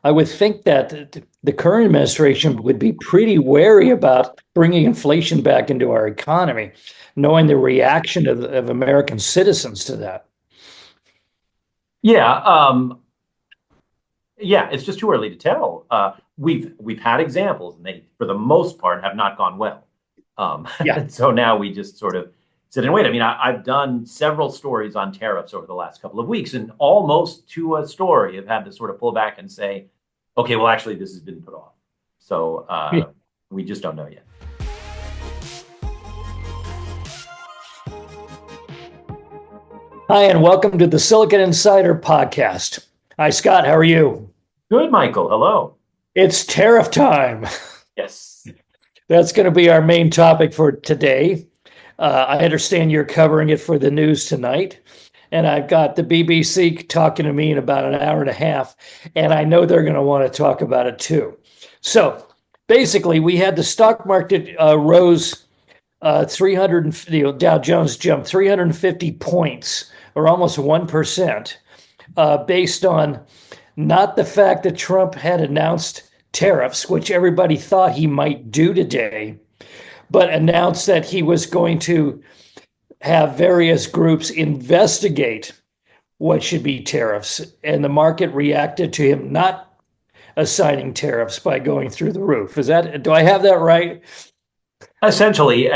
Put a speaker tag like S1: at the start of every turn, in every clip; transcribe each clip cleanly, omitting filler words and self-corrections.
S1: I would think that the current administration would be pretty wary about bringing inflation back into our economy, knowing the reaction of American citizens to that.
S2: Yeah, yeah, it's just too early to tell. We've had examples, and they, for the most part, have not gone well.
S1: Yeah.
S2: So now we just sort of sit and wait. I mean, I've done several stories on tariffs over the last couple of weeks, and almost to a story, have had to sort of pull back and say, okay, well, actually, this has been put off. So we just don't know yet.
S1: Hi, and welcome to the Silicon Insider podcast. Hi, Scott. How are you?
S2: Good, Michael. Hello.
S1: It's tariff time.
S2: Yes.
S1: That's going to be our main topic for today. I understand you're covering it for the news tonight, and I've got the BBC talking to me in about an hour and a half, and I know they're going to want to talk about it too. So basically, we had the stock market rose 300, Dow Jones jumped 350 points, or almost 1%, based on not the fact that Trump had announced tariffs, which everybody thought he might do today, but announced that he was going to have various groups investigate what should be tariffs. And the market reacted to him not assigning tariffs by going through the roof. Do I have that right?
S2: Essentially,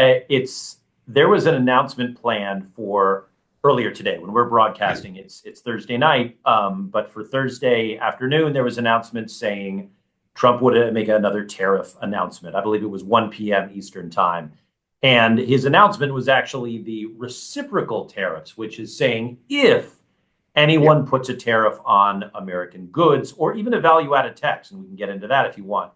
S2: there was an announcement planned for earlier today when we're broadcasting. It's Thursday night, but for Thursday afternoon, there was an announcement saying Trump would make another tariff announcement. I believe it was 1 p.m. Eastern time. And his announcement was actually the reciprocal tariffs, which is saying if anyone puts a tariff on American goods or even a value-added tax, and we can get into that if you want,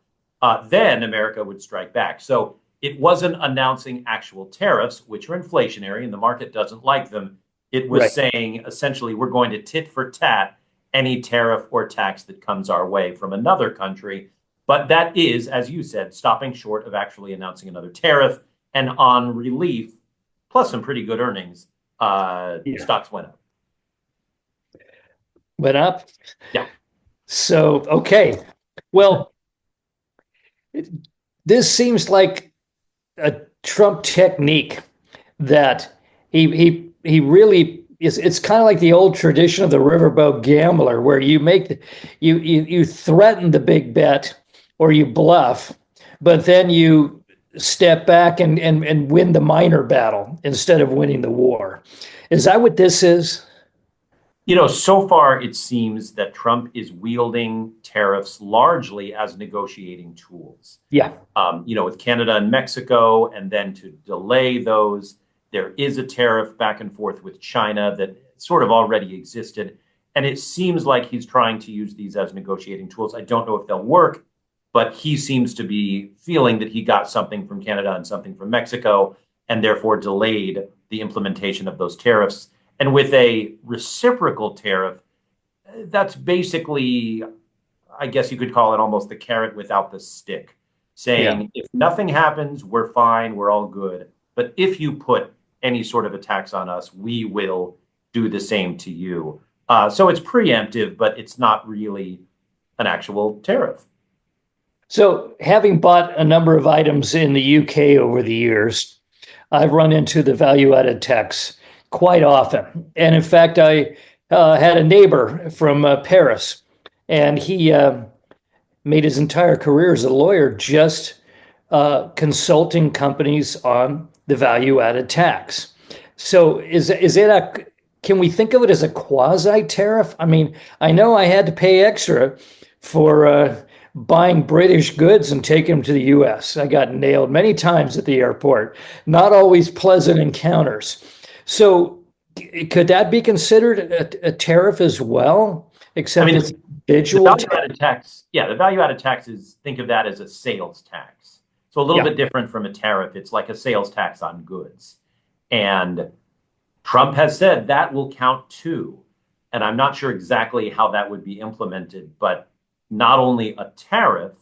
S2: then America would strike back. So it wasn't announcing actual tariffs, which are inflationary and the market doesn't like them. It was saying, essentially, we're going to tit for tat any tariff or tax that comes our way from another country. But that is, as you said, stopping short of actually announcing another tariff. And on relief, plus some pretty good earnings, stocks went up.
S1: Went up?
S2: Yeah.
S1: So, okay. Well, this seems like a Trump technique that he really is. It's kind of like the old tradition of the riverboat gambler, where you threaten the big bet or you bluff, but then you step back and win the minor battle instead of winning the war. Is that what this is?
S2: You know, so far it seems that Trump is wielding tariffs largely as negotiating tools.
S1: Yeah.
S2: With Canada and Mexico, and then to delay those, there is a tariff back and forth with China that sort of already existed. And it seems like he's trying to use these as negotiating tools. I don't know if they'll work, but he seems to be feeling that he got something from Canada and something from Mexico, and therefore delayed the implementation of those tariffs. And with a reciprocal tariff, that's basically, I guess you could call it almost the carrot without the stick, saying if nothing happens, we're fine, we're all good. But if you put any sort of a tax on us, we will do the same to you. So it's preemptive, but it's not really an actual tariff.
S1: So, having bought a number of items in the UK over the years, I've run into the value-added tax quite often. And in fact, I had a neighbor from Paris, and he made his entire career as a lawyer just consulting companies on the value-added tax. So can we think of it as a quasi-tariff? I mean, I know I had to pay extra for buying British goods and taking them to the U.S. I got nailed many times at the airport, not always pleasant encounters. So could that be considered a tariff as well? Except it's individual.
S2: The value-added tax, the value-added tax is, think of that as a sales tax. So a little bit different from a tariff. It's like a sales tax on goods. And Trump has said that will count too. And I'm not sure exactly how that would be implemented, but not only a tariff,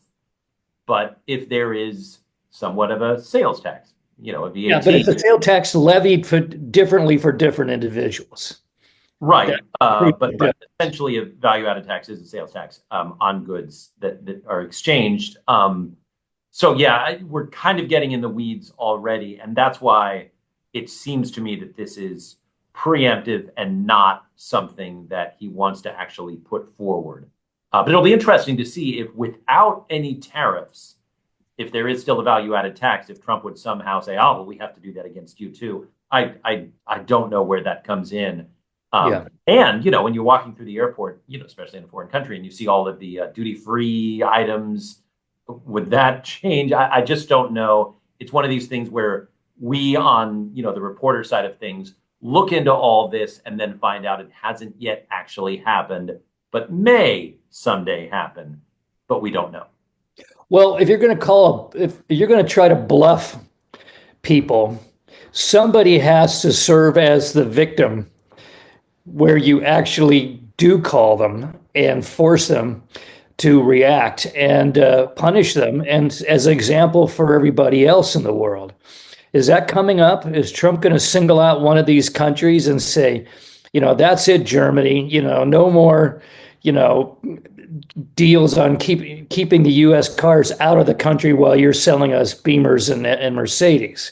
S2: but if there is somewhat of a sales tax, a VAT.
S1: Yeah, but it's a sales tax levied differently for different individuals.
S2: Right.
S1: That,
S2: But essentially a value-added tax is a sales tax on goods that are exchanged. So yeah, we're kind of getting in the weeds already, and that's why it seems to me that this is preemptive and not something that he wants to actually put forward. But it'll be interesting to see if without any tariffs, if there is still a value-added tax, if Trump would somehow say, "Oh, well, we have to do that against you too." I don't know where that comes in.
S1: yeah.
S2: And when you're walking through the airport, especially in a foreign country, and you see all of the duty-free items, would that change? I just don't know. It's one of these things where we, on the reporter side of things, look into all this and then find out it hasn't yet actually happened, but may someday happen, but we don't know.
S1: Well, if you're going to try to bluff people, somebody has to serve as the victim where you actually do call them and force them to react and punish them, and as an example for everybody else in the world. Is that coming up? Is Trump going to single out one of these countries and say, that's it, Germany, no more, deals on keeping the U.S. cars out of the country while you're selling us Beamers and Mercedes?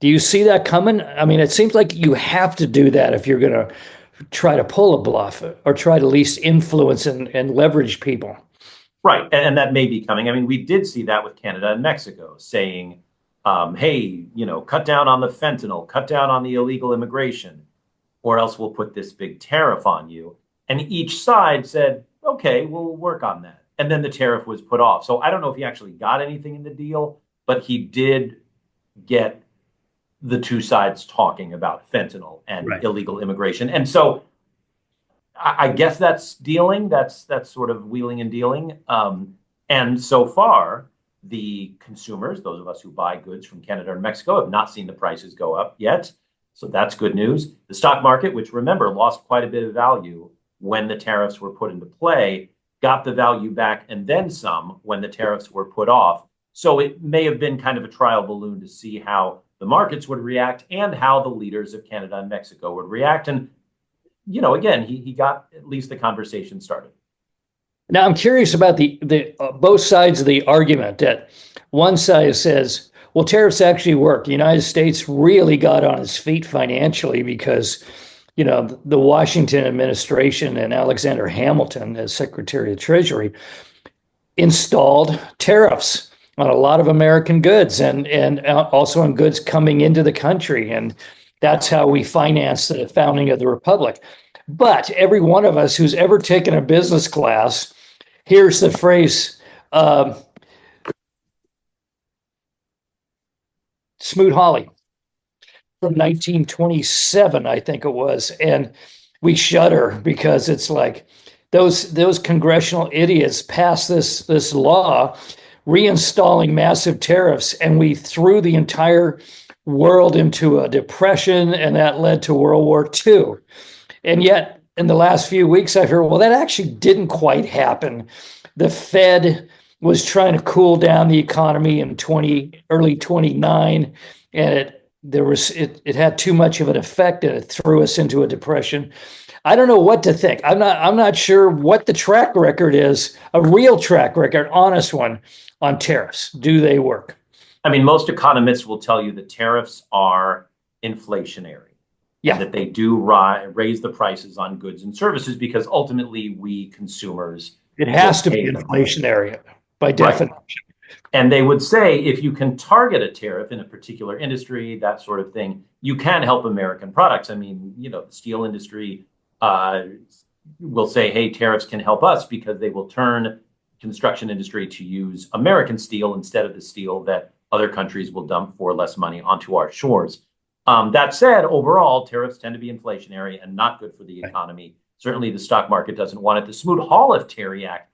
S1: Do you see that coming? I mean, it seems like you have to do that if you're going to try to pull a bluff or try to at least influence and leverage people.
S2: Right. And that may be coming. I mean, we did see that with Canada and Mexico saying, hey, cut down on the fentanyl, cut down on the illegal immigration, or else we'll put this big tariff on you. And each side said, okay, we'll work on that. And then the tariff was put off. So I don't know if he actually got anything in the deal, but he did get the two sides talking about fentanyl and illegal immigration. And so I guess that's dealing. That's sort of wheeling and dealing. And so far, the consumers, those of us who buy goods from Canada and Mexico, have not seen the prices go up yet. So that's good news. The stock market, which remember lost quite a bit of value when the tariffs were put into play, got the value back and then some when the tariffs were put off. So it may have been kind of a trial balloon to see how the markets would react and how the leaders of Canada and Mexico would react. And, again, he got at least the conversation started.
S1: Now, I'm curious about the both sides of the argument. That one side says, well, tariffs actually work. The United States really got on its feet financially because, the Washington administration and Alexander Hamilton, as Secretary of Treasury, installed tariffs on a lot of American goods and also on goods coming into the country. And that's how we financed the founding of the Republic. But every one of us who's ever taken a business class hears the phrase, Smoot-Hawley from 1927, I think it was. And we shudder because it's like those congressional idiots passed this law reinstalling massive tariffs, and we threw the entire world into a depression, and that led to World War II. And yet, in the last few weeks, I've heard, well, that actually didn't quite happen. The Fed was trying to cool down the economy in early 29, and it had too much of an effect, and it threw us into a depression. I don't know what to think. I'm not sure what the track record is, a real track record, honest one, on tariffs. Do they work?
S2: I mean, most economists will tell you that tariffs are inflationary.
S1: Yeah.
S2: That they do raise the prices on goods and services because ultimately we consumers.
S1: It has to be inflationary by definition. Right.
S2: And they would say if you can target a tariff in a particular industry, that sort of thing, you can help American products. I mean, the steel industry will say, hey, tariffs can help us because they will turn construction industry to use American steel instead of the steel that other countries will dump for less money onto our shores. That said, overall, tariffs tend to be inflationary and not good for the economy. Certainly, the stock market doesn't want it. The Smoot-Hawley Act,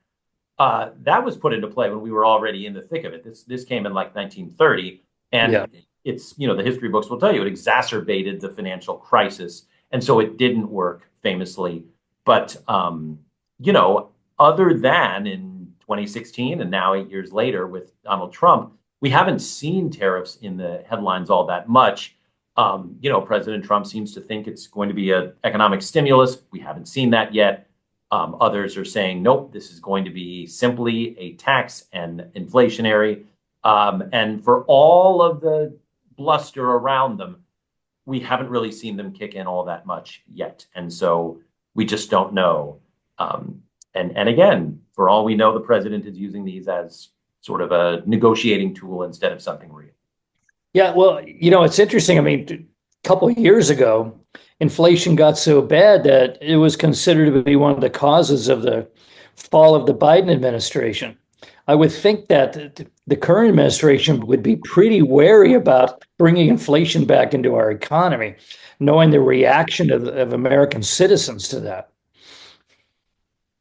S2: that was put into play when we were already in the thick of it. This came in like 1930, and it's the history books will tell you it exacerbated the financial crisis, and so it didn't work famously. But other than in 2016 and now 8 years later with Donald Trump, we haven't seen tariffs in the headlines all that much. President Trump seems to think it's going to be an economic stimulus. We haven't seen that yet. Others are saying, nope, this is going to be simply a tax and inflationary. And for all of the bluster around them, we haven't really seen them kick in all that much yet. And so we just don't know. And again, for all we know, the president is using these as sort of a negotiating tool instead of something real.
S1: Yeah, well, it's interesting. I mean, a couple of years ago, inflation got so bad that it was considered to be one of the causes of the fall of the Biden administration. I would think that the current administration would be pretty wary about bringing inflation back into our economy, knowing the reaction of American citizens to that.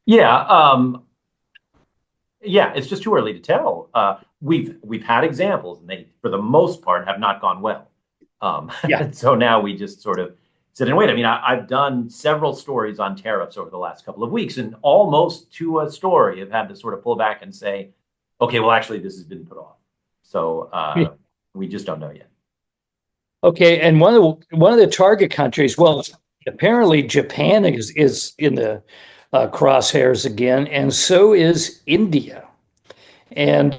S2: Yeah, it's just too early to tell. We've had examples, and they, for the most part, have not gone well.
S1: Yeah.
S2: So now we just sort of sit and wait. I mean, I've done several stories on tariffs over the last couple of weeks, and almost to a story, have had to sort of pull back and say, okay, well, actually, this has been put off. So we just don't know yet.
S1: Okay, and one of the target countries, well, apparently Japan is in the crosshairs again, and so is India. And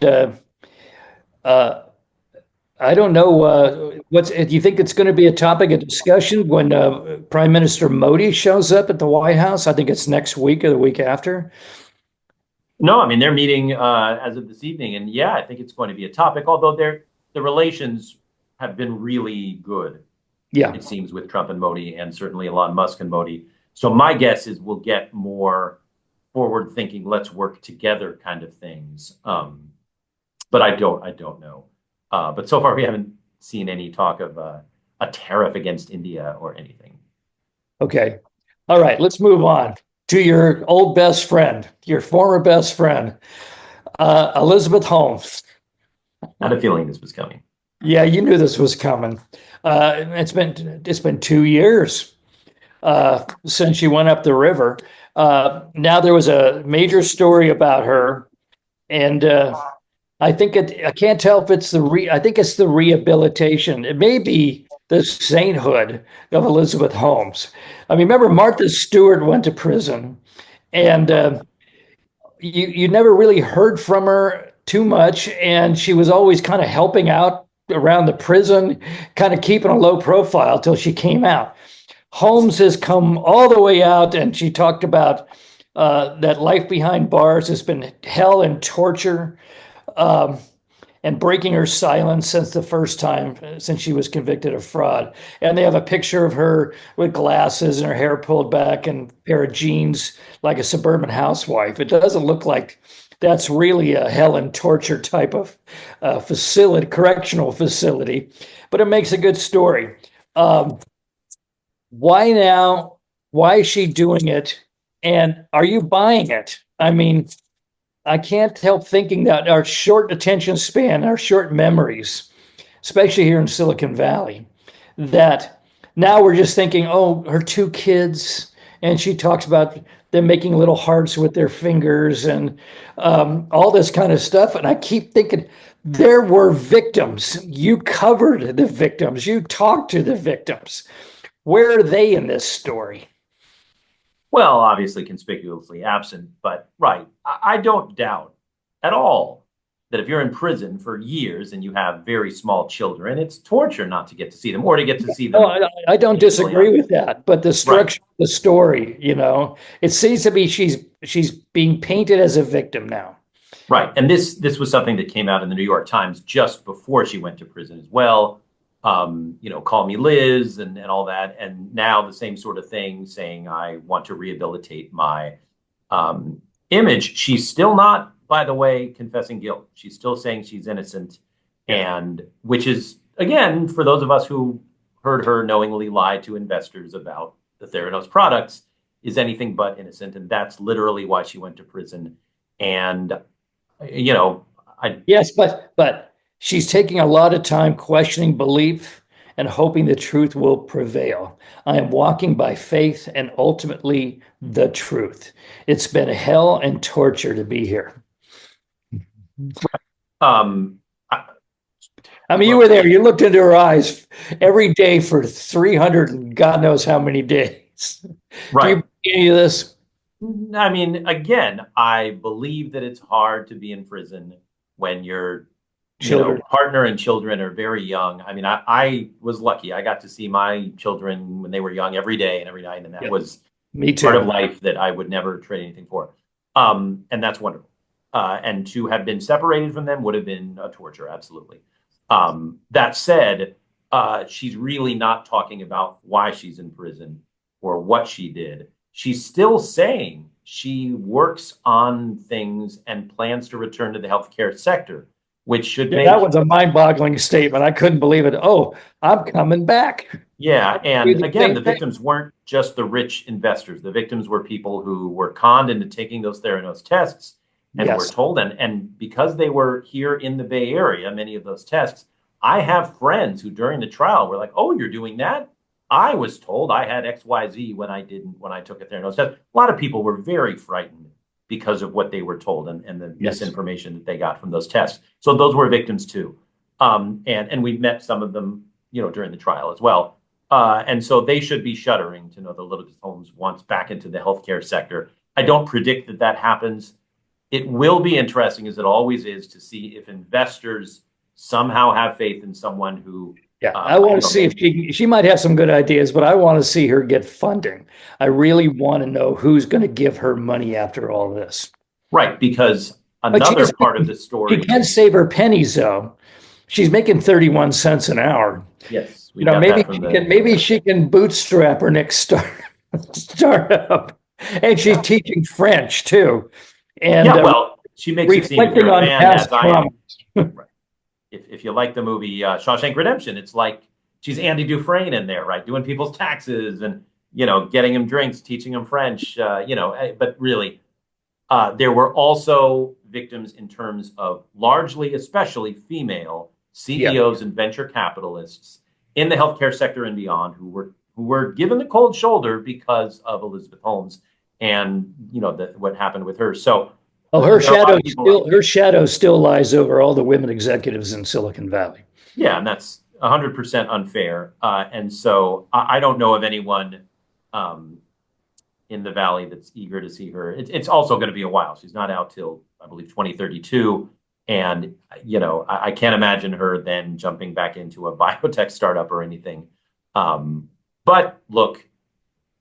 S1: I don't know do you think it's going to be a topic of discussion when Prime Minister Modi shows up at the White House? I think it's next week or the week after.
S2: No, I mean, they're meeting as of this evening, and yeah, I think it's going to be a topic, although the relations have been really good.
S1: Yeah.
S2: It seems, with Trump and Modi, and certainly Elon Musk and Modi. So my guess is we'll get more forward thinking, let's work together kind of things. But I don't know. But so far we haven't seen any talk of a tariff against India or anything.
S1: Okay. All right, let's move on to your old best friend, your former best friend, Elizabeth Holmes.
S2: I had a feeling this was coming.
S1: Yeah, you knew this was coming. It's been 2 years since she went up the river. Now there was a major story about her, and I can't tell if it's I think it's the rehabilitation. It may be the sainthood of Elizabeth Holmes. I mean, remember Martha Stewart went to prison, and you never really heard from her too much, and she was always kind of helping out around the prison, kind of keeping a low profile till she came out. Holmes has come all the way out, and she talked about that life behind bars has been hell and torture, and breaking her silence since the first time, since she was convicted of fraud. And they have a picture of her with glasses and her hair pulled back and a pair of jeans like a suburban housewife. It doesn't look like that's really a hell and torture type of facility, correctional facility, but it makes a good story. Why now? Why is she doing it? And are you buying it? I mean, I can't help thinking that our short attention span, our short memories, especially here in Silicon Valley, that now we're just thinking, oh, her 2 kids, and she talks about them making little hearts with their fingers and all this kind of stuff. And I keep thinking, there were victims. You covered the victims. You talked to the victims. Where are they in this story?
S2: Well, obviously conspicuously absent, but right. I don't doubt at all that if you're in prison for years and you have very small children, it's torture not to get to see them or to get to see them.
S1: No, I don't disagree with that, but the structure of the story, it seems to be she's being painted as a victim now.
S2: Right. And this was something that came out in the New York Times just before she went to prison as well. Call me Liz and all that. And now the same sort of thing, saying, I want to rehabilitate my image. She's still not, by the way, confessing guilt. She's still saying she's innocent. And which is, again, for those of us who heard her knowingly lie to investors about the Theranos products, is anything but innocent. And that's literally why she went to prison. And,
S1: Yes, but she's taking a lot of time questioning belief and hoping the truth will prevail. I am walking by faith and ultimately the truth. It's been hell and torture to be here.
S2: I
S1: I mean, you were there. You looked into her eyes every day for 300 and God knows how many days. Do
S2: Right.
S1: you believe any of this?
S2: I mean, again, I believe that it's hard to be in prison when your,
S1: Children.
S2: partner and children are very young. I mean, I was lucky. I got to see my children when they were young every day and every night, and that
S1: Yep.
S2: was
S1: Me
S2: part of
S1: too.
S2: life that I would never trade anything for. And that's wonderful. And to have been separated from them would have been a torture, absolutely. That said, she's really not talking about why she's in prison or what she did. She's still saying she works on things and plans to return to the healthcare sector, which should
S1: Yeah,
S2: make,
S1: that was a mind-boggling statement. I couldn't believe it. Oh, I'm coming back.
S2: yeah.
S1: Do
S2: And
S1: the
S2: again,
S1: same
S2: the
S1: thing.
S2: victims weren't just the rich investors. The victims were people who were conned into taking those Theranos tests and were
S1: Yes.
S2: told, and because they were here in the Bay Area, many of those tests, I have friends who during the trial were like, oh, you're doing that? I was told I had XYZ when I took a Theranos test. A lot of people were very frightened because of what they were told and the
S1: Yes.
S2: misinformation that they got from those tests. So those were victims too. And we met some of them, during the trial as well. And so they should be shuddering to know that Elizabeth Holmes wants back into the healthcare sector. I don't predict that that happens. It will be interesting, as it always is, to see if investors somehow have faith in someone who,
S1: Yeah, I want to see if she might have some good ideas, but I want to see her get funding. I really want to know who's going to give her money after all this.
S2: right, because
S1: But
S2: another part of the story,
S1: she can save her pennies though. She's making 31 cents an hour.
S2: yes, we got that from
S1: Maybe she can bootstrap her next startup. And she's teaching French too. And
S2: yeah, well, she makes it seem, if
S1: reflecting
S2: you're a
S1: on
S2: fan,
S1: past
S2: as I am,
S1: trauma.
S2: right. If you like the movie Shawshank Redemption, it's like she's Andy Dufresne in there, right? Doing people's taxes and, getting them drinks, teaching them French, but really, there were also victims in terms of largely, especially female CEOs and venture capitalists in the healthcare sector and beyond who were given the cold shoulder because of Elizabeth Holmes and what happened with her. So,
S1: her shadow still lies over all the women executives in Silicon Valley.
S2: Yeah, and that's 100% unfair. And so I don't know of anyone in the Valley that's eager to see her. It's also going to be a while. She's not out till, I believe, 2032. And, I can't imagine her then jumping back into a biotech startup or anything. But look,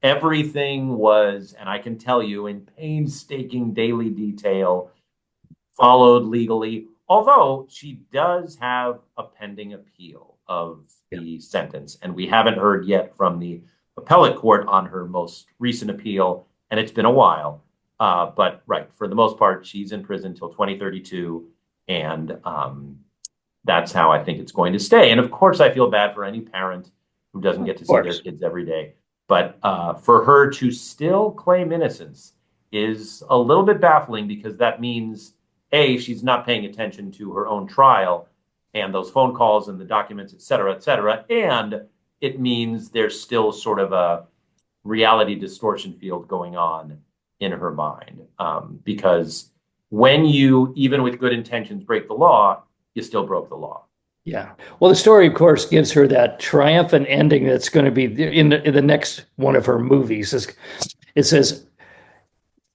S2: everything was, and I can tell you in painstaking daily detail, followed legally, although she does have a pending appeal of the sentence. And we haven't heard yet from the appellate court on her most recent appeal, and it's been a while. But right, for the most part, she's in prison till 2032, and that's how I think it's going to stay. And of course, I feel bad for any parent who doesn't get to see their kids every day. But for her to still claim innocence is a little bit baffling, because that means, A, she's not paying attention to her own trial and those phone calls and the documents, et cetera, and it means there's still sort of a reality distortion field going on in her mind. Because when you, even with good intentions, break the law, you still broke the law.
S1: Yeah. Well, the story, of course, gives her that triumphant ending that's going to be in the next one of her movies. It says,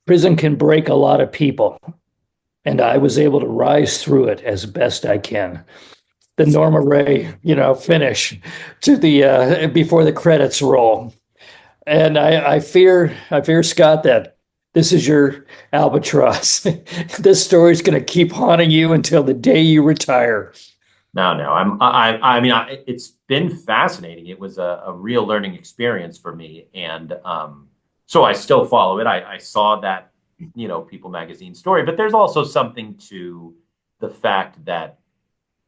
S1: prison can break a lot of people, and I was able to rise through it as best I can. The Norma Ray, finish to the before the credits roll. And I fear, Scott, that this is your albatross. This story's going to keep haunting you until the day you retire.
S2: No. It's been fascinating. It was a real learning experience for me, and so I still follow it. I saw that, People Magazine story, but there's also something to the fact that,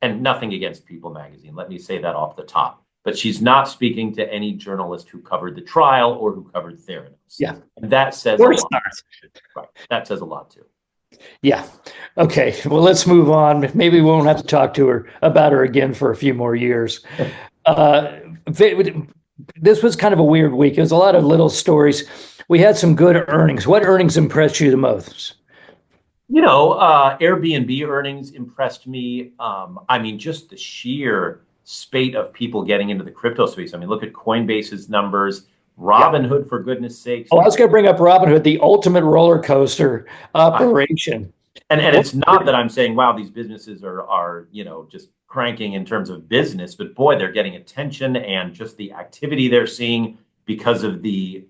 S2: and nothing against People Magazine, let me say that off the top, but she's not speaking to any journalist who covered the trial or who covered Theranos.
S1: Yeah,
S2: and that says a lot. Right. That says a lot too.
S1: Yeah. Okay. Well, let's move on. Maybe we won't have to talk to her about her again for a few more years. This was kind of a weird week. It was a lot of little stories. We had some good earnings. What earnings impressed you the most?
S2: Airbnb earnings impressed me. I mean, just the sheer spate of people getting into the crypto space. I mean, look at Coinbase's numbers.
S1: Yeah.
S2: Robinhood, for goodness sakes,
S1: Oh, I
S2: is
S1: was going to bring up Robinhood, the ultimate roller coaster
S2: I,
S1: operation.
S2: and
S1: What?
S2: it's not that I'm saying, wow, these businesses are just cranking in terms of business, but boy, they're getting attention and just the activity they're seeing because of the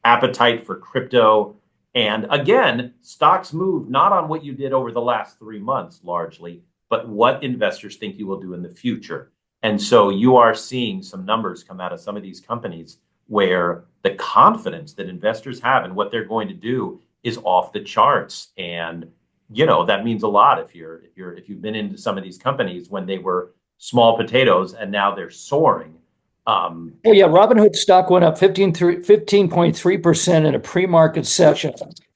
S2: appetite for crypto. And again, stocks move not on what you did over the last 3 months largely, but what investors think you will do in the future. And so you are seeing some numbers come out of some of these companies where the confidence that investors have in what they're going to do is off the charts. And that means a lot if you've been into some of these companies when they were small potatoes and now they're soaring. um,
S1: Oh, yeah. Robinhood stock went up 15.3% in a pre-market session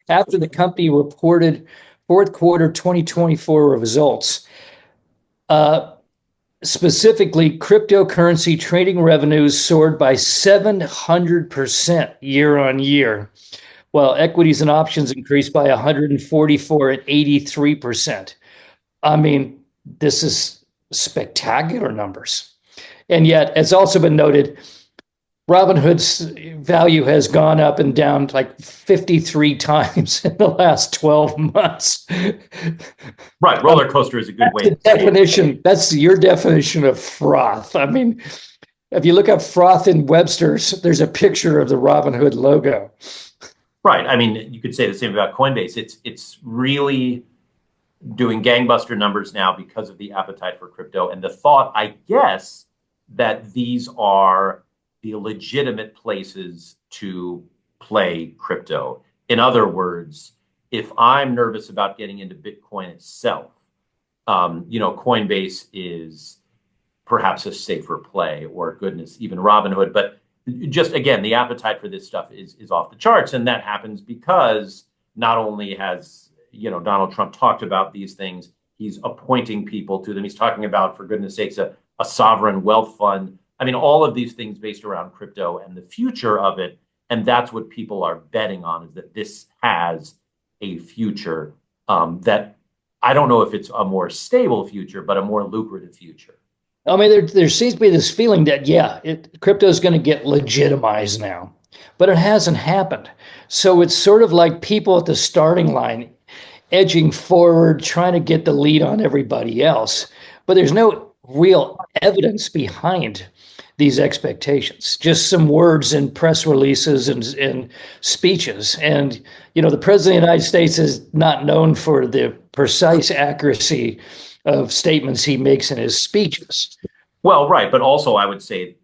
S1: after the company reported fourth quarter 2024 results. Uh, Specifically, cryptocurrency trading revenues soared by 700% year on year, while equities and options increased by 144 and 83%. I mean, this is spectacular numbers. And yet, it's also been noted, Robinhood's value has gone up and down like 53 times in the last 12 months.
S2: right, roller coaster is a good
S1: That's
S2: way
S1: the
S2: to say it.
S1: definition. That's your definition of froth. I mean, if you look up froth in Webster's, there's a picture of the Robinhood logo.
S2: Right. I mean, you could say the same about Coinbase. It's really doing gangbuster numbers now because of the appetite for crypto and the thought, I guess, that these are the legitimate places to play crypto. In other words, if I'm nervous about getting into Bitcoin itself, Coinbase is perhaps a safer play, or goodness, even Robinhood. But just again, the appetite for this stuff is off the charts, and that happens because not only has Donald Trump talked about these things, he's appointing people to them. He's talking about, for goodness sakes, a sovereign wealth fund. I mean, all of these things based around crypto and the future of it, and that's what people are betting on, is that this has a future, that I don't know if it's a more stable future, but a more lucrative future.
S1: I mean, there seems to be this feeling that, yeah, crypto is going to get legitimized now, but it hasn't happened. So it's sort of like people at the starting line edging forward, trying to get the lead on everybody else. But there's no real evidence behind these expectations, just some words in press releases and speeches. And, the president of the United States is not known for the precise accuracy of statements he makes in his speeches.
S2: Well, right. But also, I would say,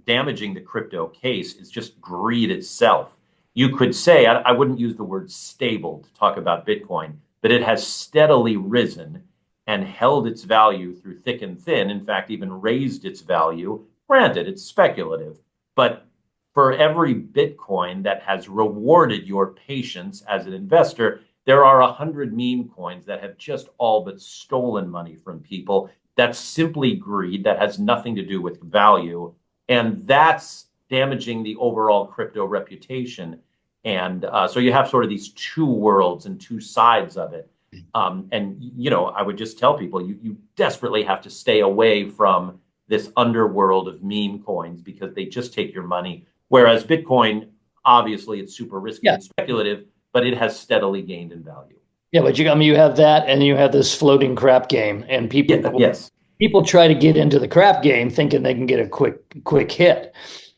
S2: damaging the crypto case is just greed itself. You could say, I wouldn't use the word stable to talk about Bitcoin, but it has steadily risen and held its value through thick and thin. In fact, even raised its value. Granted, it's speculative, but for every Bitcoin that has rewarded your patience as an investor, there are 100 meme coins that have just all but stolen money from people. That's simply greed. That has nothing to do with value. And that's damaging the overall crypto reputation. And so you have sort of these two worlds and two sides of it. I would just tell people, you desperately have to stay away from this underworld of meme coins because they just take your money. Whereas Bitcoin, obviously, it's super risky
S1: Yeah.
S2: and speculative, but it has steadily gained in value.
S1: Yeah, but you have that, and you have this floating crap game, and people
S2: Yeah, yes.
S1: people try to get into the crap game thinking they can get a quick hit,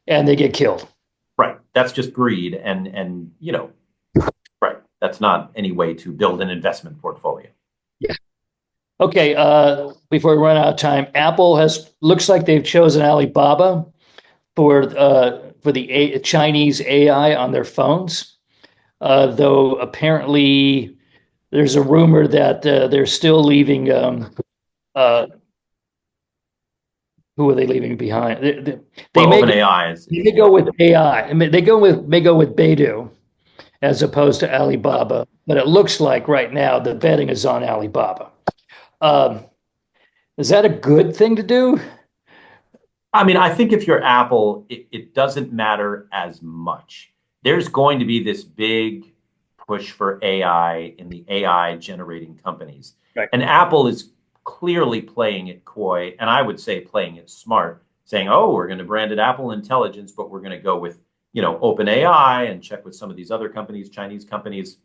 S1: and they get killed.
S2: Right. That's just greed. And right. That's not any way to build an investment portfolio.
S1: Yeah. Okay. Before we run out of time, Apple looks like they've chosen Alibaba for the Chinese AI on their phones. Though apparently there's a rumor that they're still leaving. Uh, who are they leaving behind? They
S2: Well,
S1: may
S2: OpenAI
S1: they
S2: is
S1: may go with AI. I mean, they may go with Baidu as opposed to Alibaba. But it looks like right now the betting is on Alibaba. Um, is that a good thing to do?
S2: I mean, I think if you're Apple, it doesn't matter as much. There's going to be this big push for AI in the AI generating companies.
S1: Right.
S2: And Apple is clearly playing it coy, and I would say playing it smart, saying, oh, we're going to brand it Apple Intelligence, but we're going to go with, OpenAI and check with some of these other companies, Chinese companies.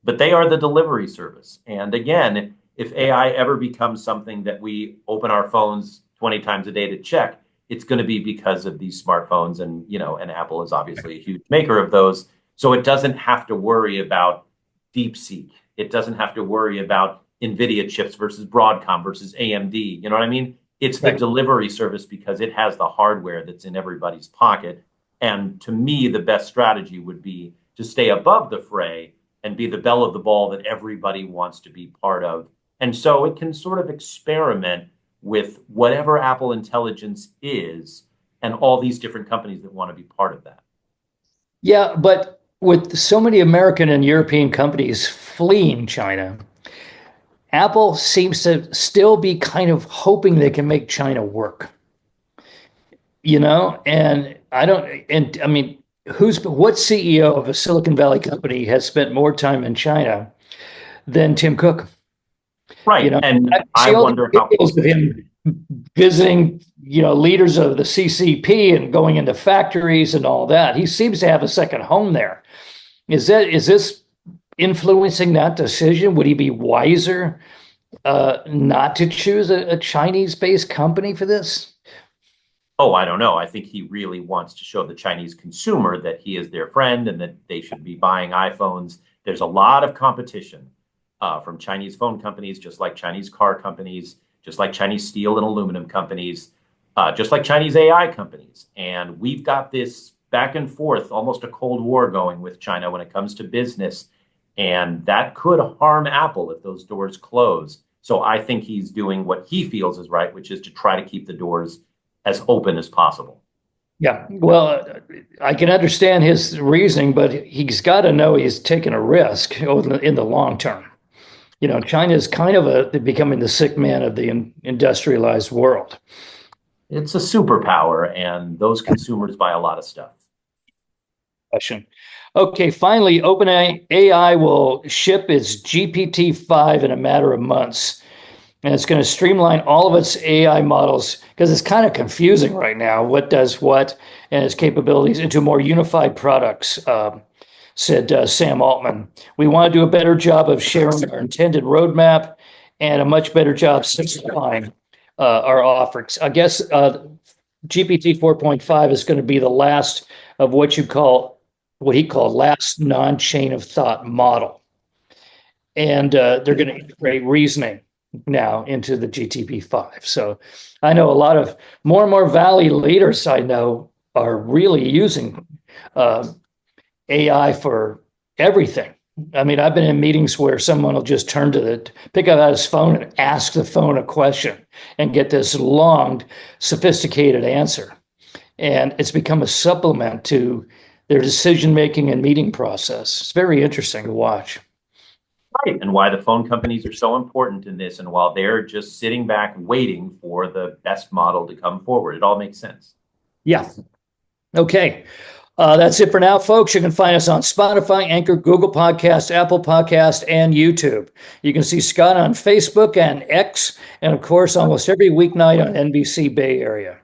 S2: But they are the delivery service. And again, if AI ever becomes something that we open our phones 20 times a day to check, it's going to be because of these smartphones. And, and Apple is obviously a huge maker of those. So it doesn't have to worry about DeepSeek. It doesn't have to worry about NVIDIA chips versus Broadcom versus AMD. You know what I mean? It's the delivery service because it has the hardware that's in everybody's pocket. And to me, the best strategy would be to stay above the fray and be the belle of the ball that everybody wants to be part of. And so it can sort of experiment with whatever Apple Intelligence is and all these different companies that want to be part of that.
S1: Yeah, but with so many American and European companies fleeing China, Apple seems to still be kind of hoping they can make China work. And I mean, what CEO of a Silicon Valley company has spent more time in China than Tim Cook?
S2: Right. And I wonder how
S1: videos of him visiting, leaders of the CCP and going into factories and all that. He seems to have a second home there. Is this influencing that decision? Would he be wiser not to choose a Chinese-based company for this?
S2: Oh, I don't know. I think he really wants to show the Chinese consumer that he is their friend and that they should be buying iPhones. There's a lot of competition from Chinese phone companies, just like Chinese car companies, just like Chinese steel and aluminum companies, just like Chinese AI companies. And we've got this back and forth, almost a Cold War going with China when it comes to business. And that could harm Apple if those doors close. So I think he's doing what he feels is right, which is to try to keep the doors as open as possible.
S1: Yeah, well, I can understand his reasoning, but he's got to know he's taking a risk in the long term. China is kind of becoming the sick man of the industrialized world.
S2: It's a superpower, and those consumers buy a lot of stuff.
S1: Question. Okay, finally, OpenAI will ship its GPT-5 in a matter of months. And it's going to streamline all of its AI models because it's kind of confusing right now, what does what and its capabilities into more unified products, said Sam Altman. We want to do a better job of sharing our intended roadmap and a much better job simplifying our offerings. I guess GPT 4.5 is going to be the last of what he called last non-chain of thought model. And they're going to integrate reasoning now into the GTP5. So I know more and more Valley leaders I know are really using AI for everything. I mean, I've been in meetings where someone will just pick up his phone and ask the phone a question and get this long, sophisticated answer. And it's become a supplement to their decision-making and meeting process. It's very interesting to watch.
S2: Right, and why the phone companies are so important in this, and while they're just sitting back waiting for the best model to come forward, it all makes sense.
S1: Yeah. Okay. That's it for now, folks. You can find us on Spotify, Anchor, Google Podcast, Apple Podcast, and YouTube. You can see Scott on Facebook and X, and of course, almost every weeknight on NBC Bay Area.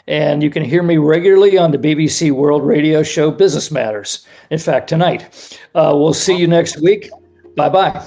S1: And you can hear me regularly on the BBC World Radio show Business Matters. In fact, tonight. We'll see you next week. Bye-bye.